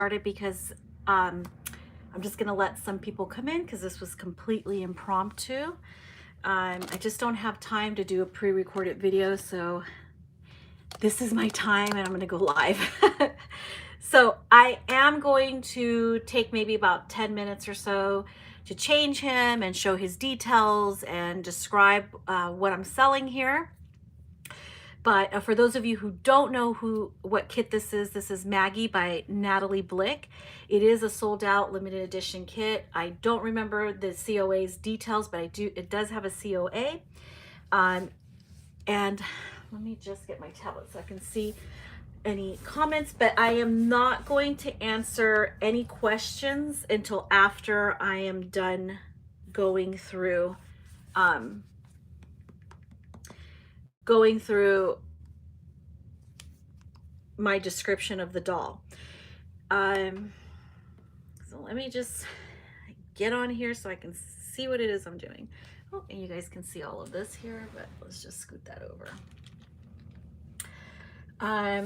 started because I'm just gonna let some people come in because this was completely impromptu. I just don't have time to do a pre-recorded video, so this is my time and I'm gonna go live. So I am going to take maybe about 10 minutes or so to change him and show his details and describe what I'm selling here. But for those of you who don't know what kit this is Maggi by Natali Blick. It is a sold out limited edition kit. I don't remember the COA's details, but it does have a COA. And let me just get my tablet so I can see any comments, but I am not going to answer any questions until after I am done going through my description of the doll. So let me just get on here so I can see what it is I'm doing. Oh, and you guys can see all of this here, but let's just scoot that over. Hi,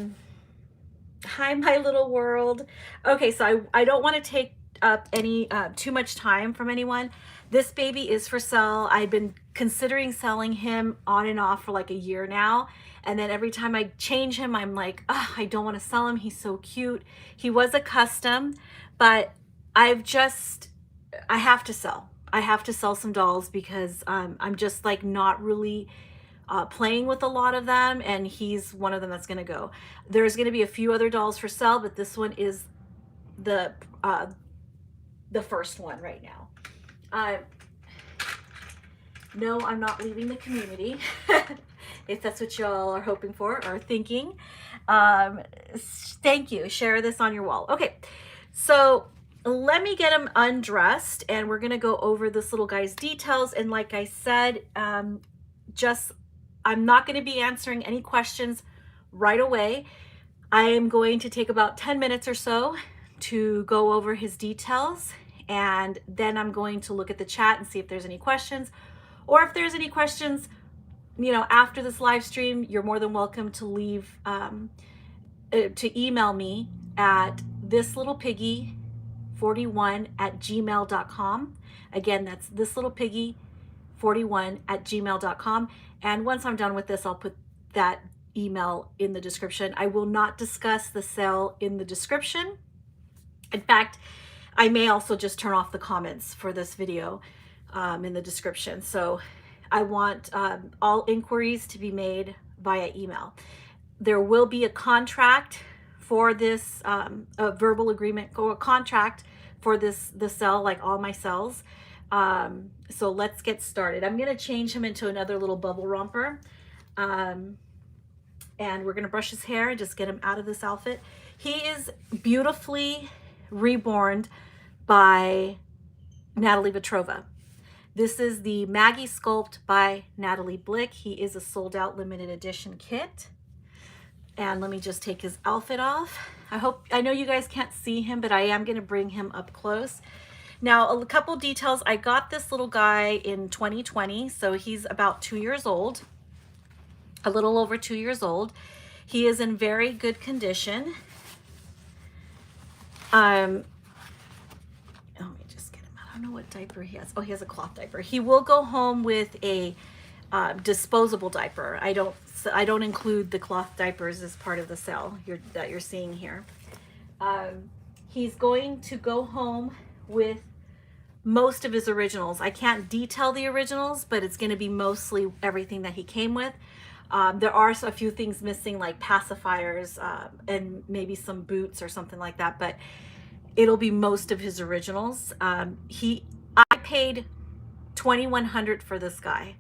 my little world. Okay, so I don't want to take up any too much time from anyone. This baby is for sale. I've been considering selling him on and off for like a year now. And then every time I change him, I'm like, oh, I don't want to sell him. He's so cute. He was a custom, but I have to sell. I have to sell some dolls because I'm just like not really playing with a lot of them, and he's one of them that's going to go. There's going to be a few other dolls for sale, but this one is the first one right now. No, I'm not leaving the community. If that's what y'all are hoping for or thinking. Thank you. Share this on your wall. Okay, so let me get him undressed and we're gonna go over this little guy's details. And like I said, I'm not gonna be answering any questions right away. I am going to take about 10 minutes or so to go over his details, and then I'm going to look at the chat and see if there's any questions, or if there's any questions, you know, after this live stream, you're more than welcome to leave, to email me at thislittlepiggy41@gmail.com. Again, that's thislittlepiggy41@gmail.com. And once I'm done with this, I'll put that email in the description. I will not discuss the sale in the description. In fact, I may also just turn off the comments for this video in the description. So I want all inquiries to be made via email. There will be a contract for this, a verbal agreement or a contract for the cell, like all my cells. So let's get started. I'm going to change him into another little bubble romper. And we're going to brush his hair and just get him out of this outfit. He is beautifully reborn by Natali Vetrova. This is the Maggi sculpt by Natali Blick. He is a sold out limited edition kit. And let me just take his outfit off. I know you guys can't see him, but I am going to bring him up close. Now, a couple details. I got this little guy in 2020, so he's about 2 years old, a little over 2 years old. He is in very good condition. Let me just get him out. I don't know what diaper he has. Oh, he has a cloth diaper. He will go home with a disposable diaper. I don't include the cloth diapers as part of the sale that you're seeing here. He's going to go home with most of his originals. I can't detail the originals, but it's going to be mostly everything that he came with. There are a few things missing, like pacifiers and maybe some boots or something like that, but it'll be most of his originals. I paid $2,100 for this guy,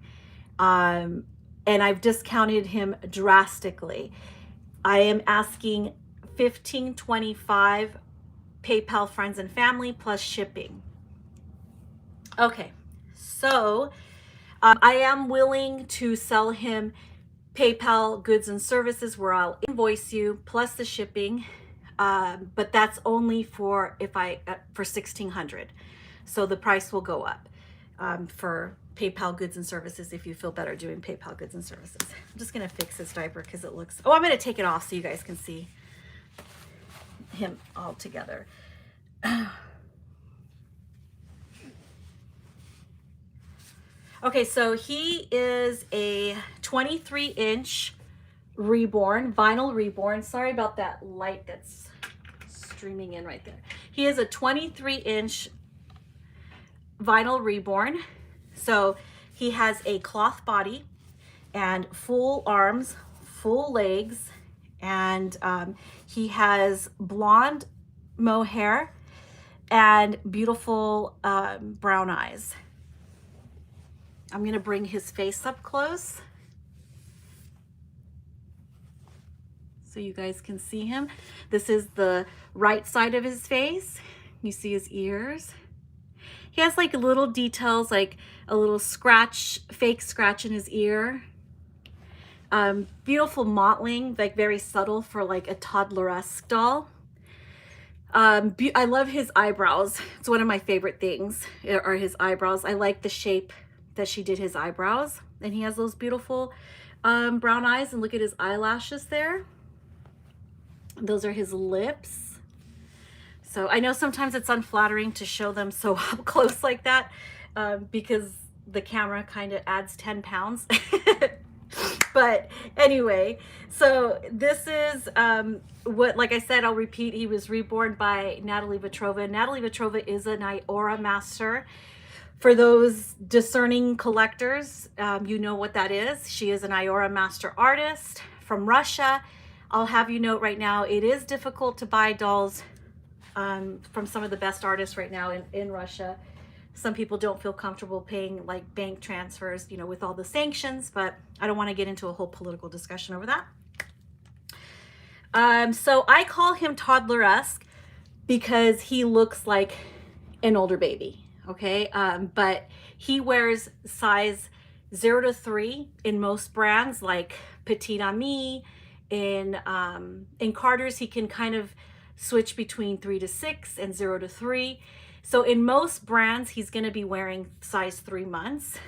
and I've discounted him drastically. I am asking $1,525 PayPal friends and family plus shipping. Okay, so I am willing to sell him PayPal goods and services where I'll invoice you plus the shipping, but that's only for for $1,600. So the price will go up for PayPal goods and services if you feel better doing PayPal goods and services. I'm just gonna fix this diaper because it looks, oh, I'm gonna take it off so you guys can see. him all together. Okay, so he is a 23-inch Reborn, vinyl Reborn. Sorry about that light that's streaming in right there. He is a 23-inch vinyl Reborn. So he has a cloth body and full arms, full legs, and he has blonde mohair and beautiful brown eyes. I'm gonna bring his face up close so you guys can see him. This is the right side of his face. You see his ears. He has like little details, like a little scratch, fake scratch in his ear. Beautiful mottling, like very subtle for like a toddler-esque doll. I love his eyebrows. It's one of my favorite things, are his eyebrows. I like the shape that she did his eyebrows, and he has those beautiful brown eyes, and look at his eyelashes there. Those are his lips. So I know sometimes it's unflattering to show them so up close like that because the camera kind of adds 10 pounds. But anyway, so this is what, like I said, I'll repeat, he was reborn by Natali Vetrova. Natali Vetrova is an IIORA master. For those discerning collectors, you know what that is. She is an IIORA master artist from Russia. I'll have you note right now, it is difficult to buy dolls from some of the best artists right now in Russia. Some people don't feel comfortable paying like bank transfers, you know, with all the sanctions, but I don't want to get into a whole political discussion over that. So I call him toddler-esque because he looks like an older baby. Okay, but he wears size 0 to 3 in most brands, like Petite Amie. In Carter's, he can kind of switch between 3 to 6 and 0 to 3. So in most brands, he's going to be wearing size 3 months.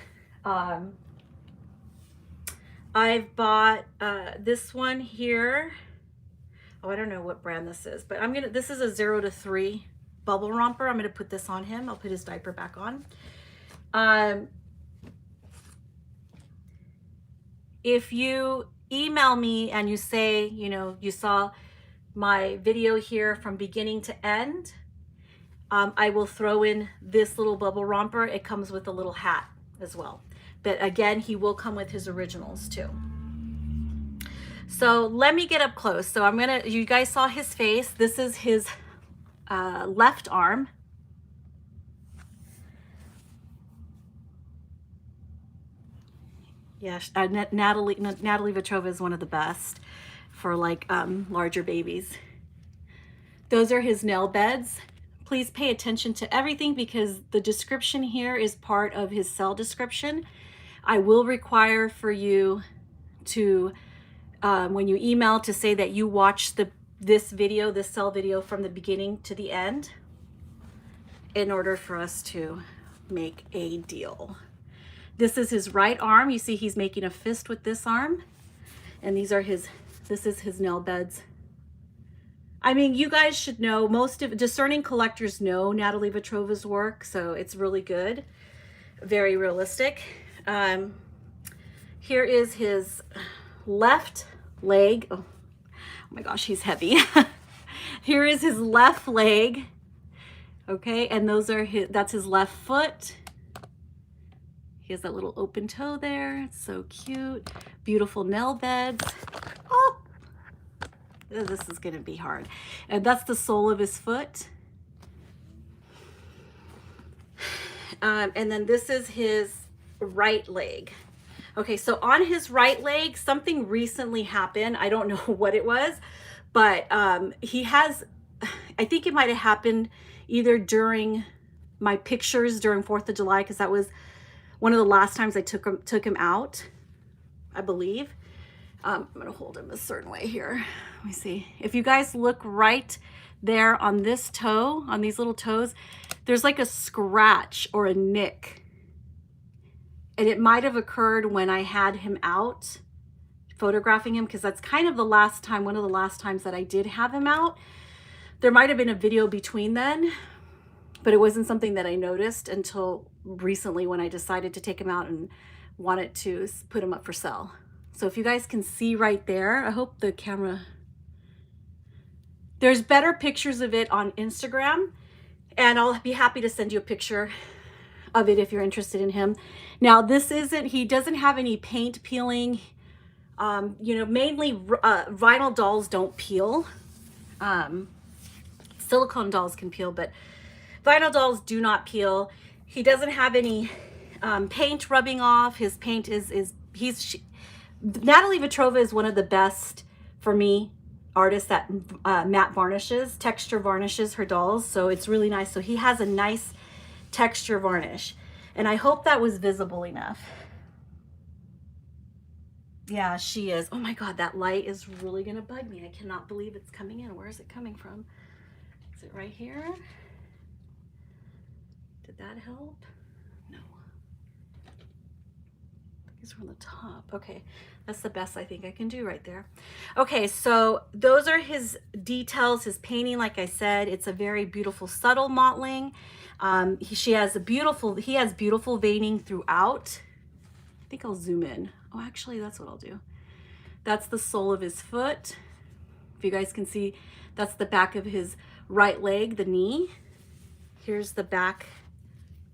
I've bought this one here. Oh, I don't know what brand this is, but this is a 0 to 3 bubble romper. I'm going to put this on him. I'll put his diaper back on. If you email me and you say, you know, you saw my video here from beginning to end, I will throw in this little bubble romper. It comes with a little hat as well. But again, he will come with his originals too. So let me get up close. So you guys saw his face. This is his left arm. Yes, Natali Vetrova is one of the best for like larger babies. Those are his nail beds. Please pay attention to everything because the description here is part of his cell description. I will require for you to, when you email, to say that you watched this cell video from the beginning to the end in order for us to make a deal. This is his right arm. You see he's making a fist with this arm. And this is his nail beds. I mean, you guys should know, most of discerning collectors know Natali Vetrova's work, so it's really good. Very realistic. Here is his left leg. Oh my gosh, he's heavy. Here is his left leg. Okay, and that's his left foot. He has that little open toe there. It's so cute. Beautiful nail beds. Oh, this is gonna be hard. And that's the sole of his foot. And then this is his right leg. Okay, so on his right leg, something recently happened. I don't know what it was, but he has, I think it might have happened either during my pictures during 4th of July, because that was one of the last times I took him out, I believe. I'm gonna hold him a certain way here. Let me see. If you guys look right there on this toe, on these little toes, there's like a scratch or a nick. And it might have occurred when I had him out photographing him, because that's kind of the last time, one of the last times that I did have him out. There might have been a video between then, but it wasn't something that I noticed until recently when I decided to take him out and wanted to put him up for sale. So if you guys can see right there, I hope the camera, there's better pictures of it on Instagram, and I'll be happy to send you a picture of it if you're interested in him. Now this isn't, he doesn't have any paint peeling. You know, mainly vinyl dolls don't peel. Silicone dolls can peel, but vinyl dolls do not peel. He doesn't have any paint rubbing off. His paint Natali Vetrova is one of the best, for me, artists that matte varnishes, texture varnishes her dolls. So it's really nice. So he has a nice texture varnish. And I hope that was visible enough. Yeah, she is. Oh my God, that light is really gonna bug me. I cannot believe it's coming in. Where is it coming from? Is it right here? Did that help? No. These are on the top. Okay, that's the best I think I can do right there. Okay, so those are his details, his painting. Like I said, it's a very beautiful, subtle mottling. He has beautiful veining throughout. I think I'll zoom in. Oh, actually, that's what I'll do. That's the sole of his foot. If you guys can see, that's the back of his right leg, the knee. Here's the back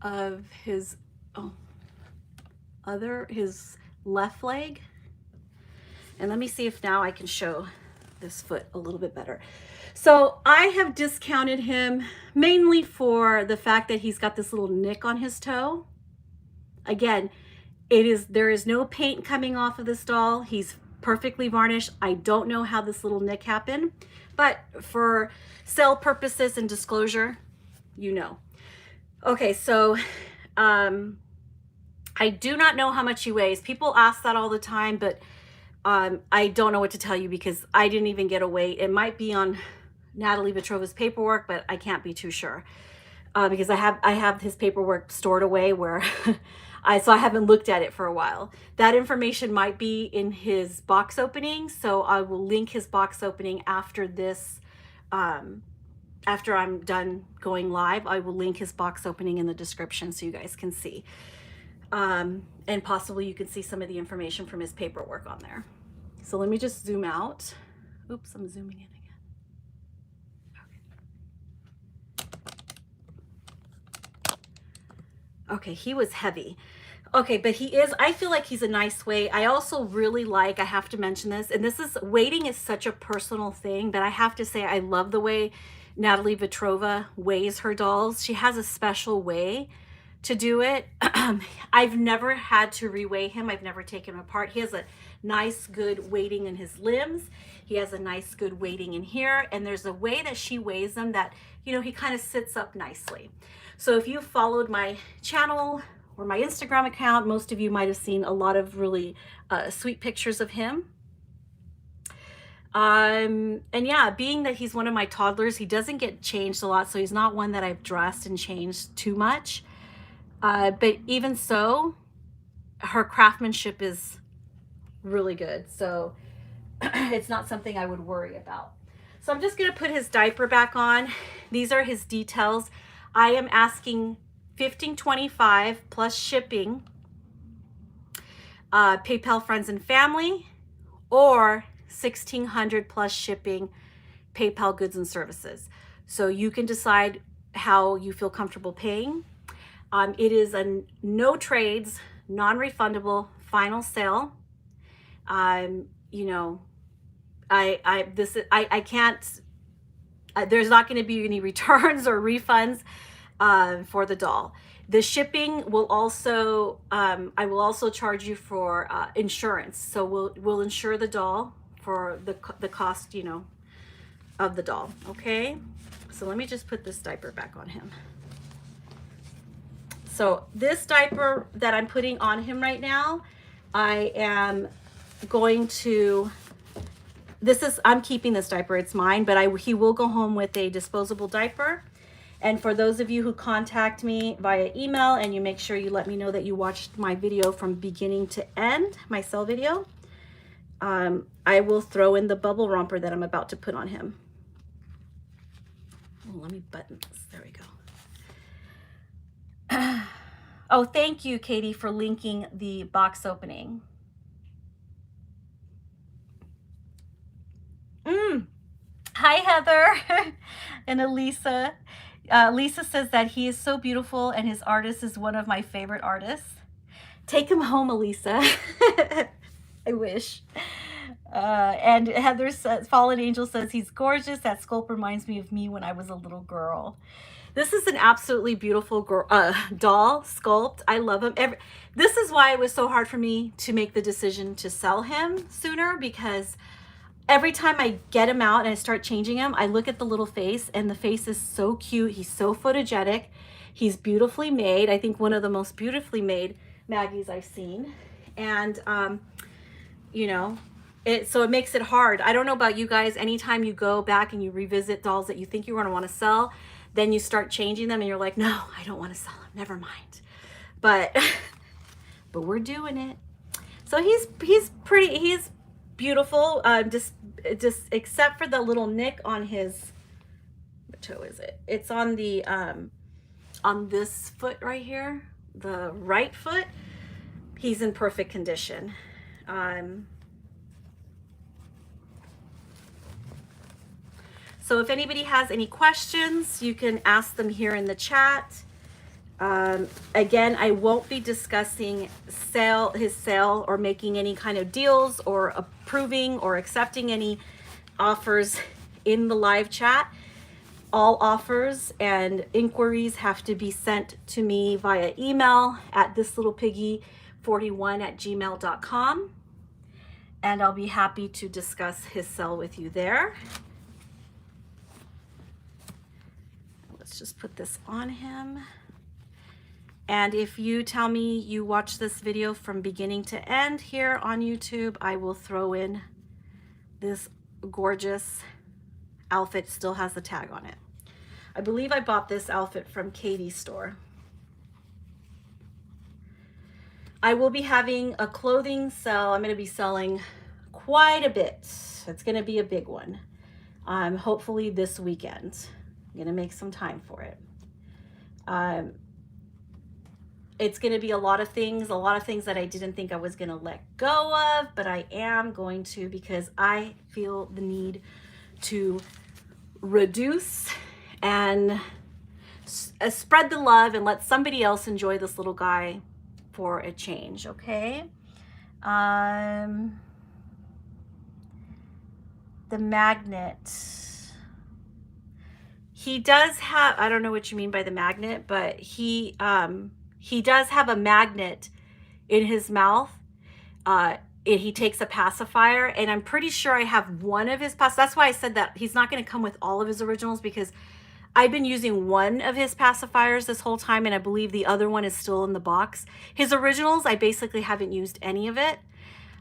of his his left leg. And let me see if now I can show this foot a little bit better. So I have discounted him mainly for the fact that he's got this little nick on his toe. Again, there is no paint coming off of this doll. He's perfectly varnished. I don't know how this little nick happened, but for sale purposes and disclosure, you know. Okay, so I do not know how much he weighs. People ask that all the time, but I don't know what to tell you because I didn't even get a weight. It might be on Natali Vetrova's paperwork, but I can't be too sure because I have his paperwork stored away where so I haven't looked at it for a while. That information might be in his box opening, so I will link his box opening after this. After I'm done going live, I will link his box opening in the description so you guys can see. And possibly you can see some of the information from his paperwork on there. So let me just zoom out. Oops, I'm zooming in again. Okay, he was heavy. Okay, but I feel like he's a nice weight. I also really like, I have to mention this, and weighting is such a personal thing, but I have to say I love the way Natali Vetrova weighs her dolls. She has a special way to do it. I've never had to reweigh him. I've never taken him apart. He has a nice, good weighting in his limbs. He has a nice, good weighting in here. And there's a way that she weighs them that, you know, he kind of sits up nicely. So if you followed my channel or my Instagram account, most of you might have seen a lot of really sweet pictures of him. And yeah, being that he's one of my toddlers, he doesn't get changed a lot. So he's not one that I've dressed and changed too much. But even so, her craftsmanship is really good. So it's not something I would worry about. So I'm just going to put his diaper back on. These are his details. I am asking $15.25 plus shipping, PayPal friends and family, or $1,600 plus shipping, PayPal goods and services. So you can decide how you feel comfortable paying. It is a no trades, non-refundable final sale. You know, I can't, there's not going to be any returns or refunds for the doll. The shipping will also, I will also charge you for insurance. So we'll insure the doll for the cost, you know, of the doll. Okay. So let me just put this diaper back on him. So this diaper that I'm putting on him right now, I am going to, I'm keeping this diaper, it's mine, but he will go home with a disposable diaper. And for those of you who contact me via email and you make sure you let me know that you watched my video from beginning to end, my sale video, I will throw in the bubble romper that I'm about to put on him. let me button this. There we go. Oh, thank you, Katie, for linking the box opening. Hi, Heather and Elisa. Lisa says that he is so beautiful and his artist is one of my favorite artists. Take him home, Elisa. I wish. And Heather says, Fallen Angel says, he's gorgeous. That sculpt reminds me of me when I was a little girl. This is an absolutely beautiful doll sculpt. I love him. This is why it was so hard for me to make the decision to sell him sooner, because every time I get him out and I start changing him, I look at the little face, and the face is so cute. He's so photogenic. He's beautifully made. I think one of the most beautifully made Maggies I've seen. And, you know, so it makes it hard. I don't know about you guys. Anytime you go back and you revisit dolls that you think you're going to want to sell, then you start changing them and you're like, no, I don't want to sell them. Never mind. But we're doing it. So he's pretty, he's beautiful. Just except for the little nick on his, what toe is it? It's on the, on this foot right here, the right foot. He's in perfect condition. So if anybody has any questions, you can ask them here in the chat. Again, I won't be discussing his sale or making any kind of deals or approving or accepting any offers in the live chat. All offers and inquiries have to be sent to me via email at thislittlepiggy41@gmail.com. And I'll be happy to discuss his sale with you there. Let's just put this on him. And if you tell me you watch this video from beginning to end here on YouTube, I will throw in this gorgeous outfit. Still has the tag on it. I believe I bought this outfit from Katie's store. I will be having a clothing sale. I'm going to be selling quite a bit. It's going to be a big one. Hopefully this weekend. I'm going to make some time for it. It's going to be a lot of things that I didn't think I was going to let go of, but I am going to, because I feel the need to reduce and spread the love and let somebody else enjoy this little guy for a change, okay? The magnet. He does have, I don't know what you mean by the magnet, but he does have a magnet in his mouth. He takes a pacifier, and I'm pretty sure I have one of his that's why I said that he's not going to come with all of his originals, because I've been using one of his pacifiers this whole time, and I believe the other one is still in the box. His originals, I basically haven't used any of it.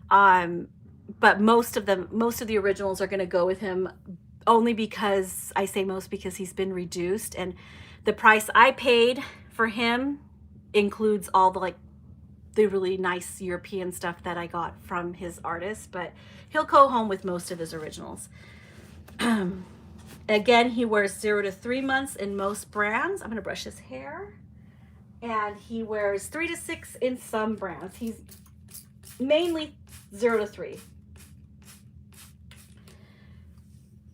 But most of the originals are going to go with him, only because, I say most because he's been reduced, and the price I paid for him includes all the really nice European stuff that I got from his artist, but he'll go home with most of his originals. Again, he wears 0 to 3 months in most brands. I'm going to brush his hair. And he wears 3 to 6 in some brands. He's mainly 0 to 3.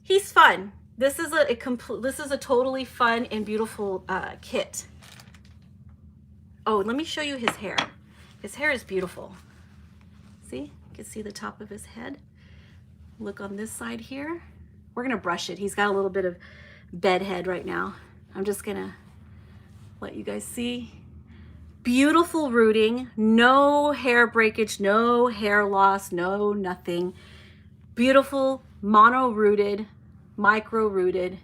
He's fun. This is a totally fun and beautiful kit. Oh, let me show you his hair. His hair is beautiful. See? You can see the top of his head. Look on this side here. We're gonna brush it. He's got a little bit of bed head right now. I'm just gonna let you guys see. Beautiful rooting, no hair breakage, no hair loss, no nothing. Beautiful mono rooted, micro rooted,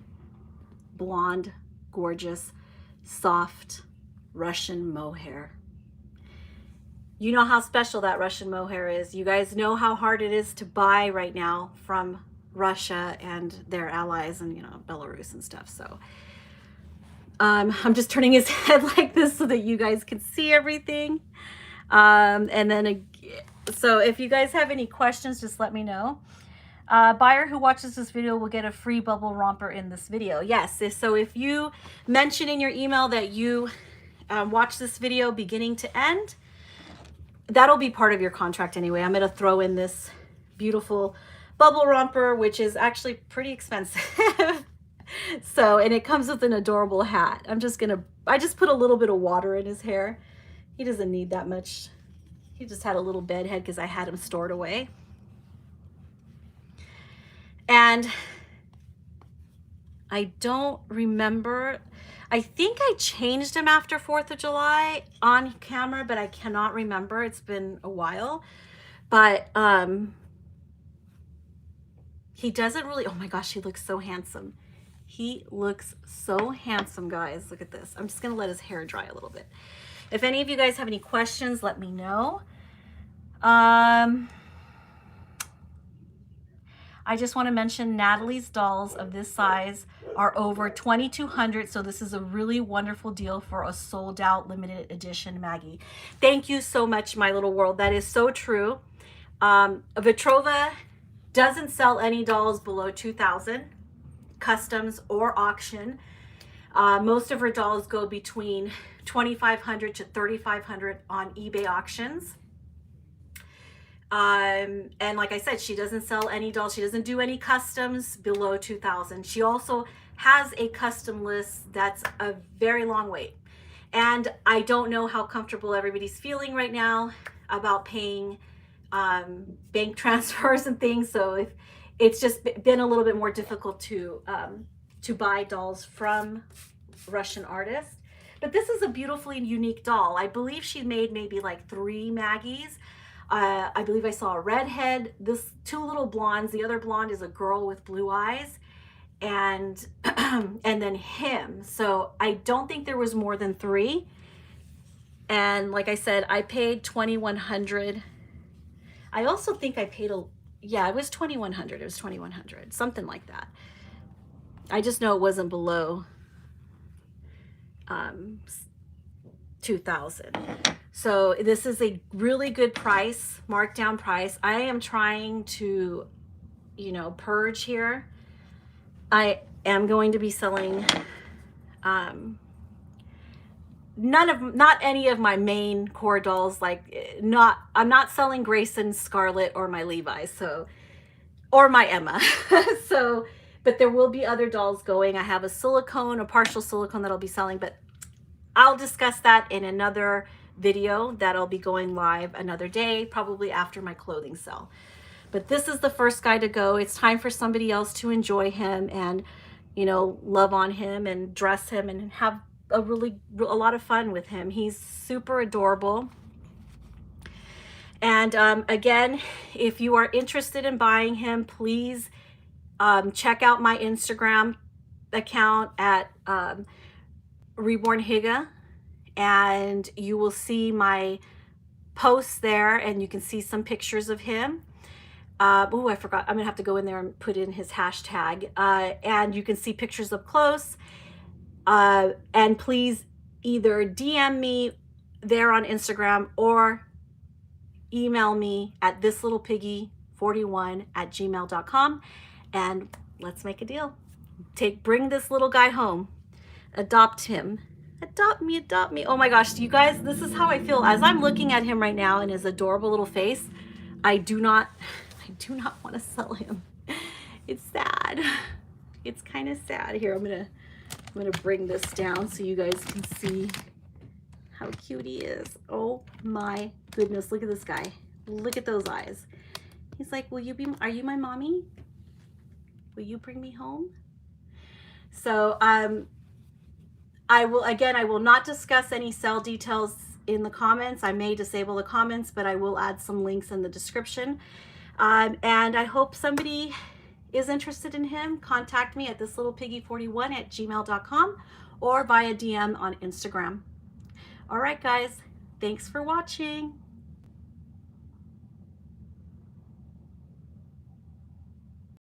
blonde, gorgeous, soft Russian mohair. You know how special that Russian mohair is. You guys know how hard it is to buy right now from Russia and their allies, and Belarus and stuff. So I'm just turning his head like this so that you guys can see everything. And then so if you guys have any questions, just let me know. Buyer who watches this video will get a free bubble romper in this video. Yes, so if you mention in your email that you watch this video beginning to end, that'll be part of your contract anyway. I'm going to throw in this beautiful bubble romper, which is actually pretty expensive. So, and it comes with an adorable hat. I just put a little bit of water in his hair. He doesn't need that much. He just had a little bed head because I had him stored away. And I don't remember, I think I changed him after 4th of July on camera, but I cannot remember. It's been a while. But he doesn't really, oh my gosh, he looks so handsome. He looks so handsome, guys. Look at this. I'm just gonna let his hair dry a little bit. If any of you guys have any questions, let me know. I just want to mention Natalie's dolls of this size are over 2,200. So this is a really wonderful deal for a sold out limited edition Maggie. Thank you so much, my little world. That is so true. Vetrova doesn't sell any dolls below 2,000, customs or auction. Most of her dolls go between 2,500 to 3,500 on eBay auctions. And like I said, she doesn't sell any dolls. She doesn't do any customs below 2,000. She also has a custom list that's a very long wait. And I don't know how comfortable everybody's feeling right now about paying bank transfers and things. So if it's just been a little bit more difficult to buy dolls from Russian artists. But this is a beautifully unique doll. I believe she made maybe like 3 Maggies. I believe I saw a redhead, 2 little blondes. The other blonde is a girl with blue eyes, and and then him. So I don't think there was more than 3. And like I said, I paid $2,100. I also think I paid yeah, it was $2,100. It was $2,100, something like that. I just know it wasn't below 2,000. So this is a really good price, markdown price. I am trying to, you know, purge here. I am going to be selling not any of my main core dolls. Like I'm not selling Grayson, Scarlett, or my Levi's, so, or my Emma. So, but there will be other dolls going. I have a partial silicone that I'll be selling, but I'll discuss that in another video that'll be going live another day, probably after my clothing sale. But this is the first guy to go. It's time for somebody else to enjoy him and, you know, love on him and dress him and have a lot of fun with him. He's super adorable. And again, if you are interested in buying him, please check out my Instagram account at Reborn Higa, and you will see my posts there, and you can see some pictures of him. Oh, I forgot. I'm gonna have to go in there and put in his hashtag, and you can see pictures up close. And please either DM me there on Instagram or email me at thislittlepiggy41@gmail.com, and let's make a deal. Bring this little guy home. Adopt him. Adopt me, adopt me. Oh my gosh, you guys, this is how I feel as I'm looking at him right now in his adorable little face. I do not want to sell him. It's sad. It's kind of sad. Here, I'm gonna bring this down so you guys can see how cute he is. Oh my goodness, look at this guy. Look at those eyes. He's like, are you my mommy? Will you bring me home? So I will not discuss any sale details in the comments. I may disable the comments, but I will add some links in the description. And I hope somebody is interested in him. Contact me at thislittlepiggy41@gmail.com or via DM on Instagram. All right, guys, thanks for watching.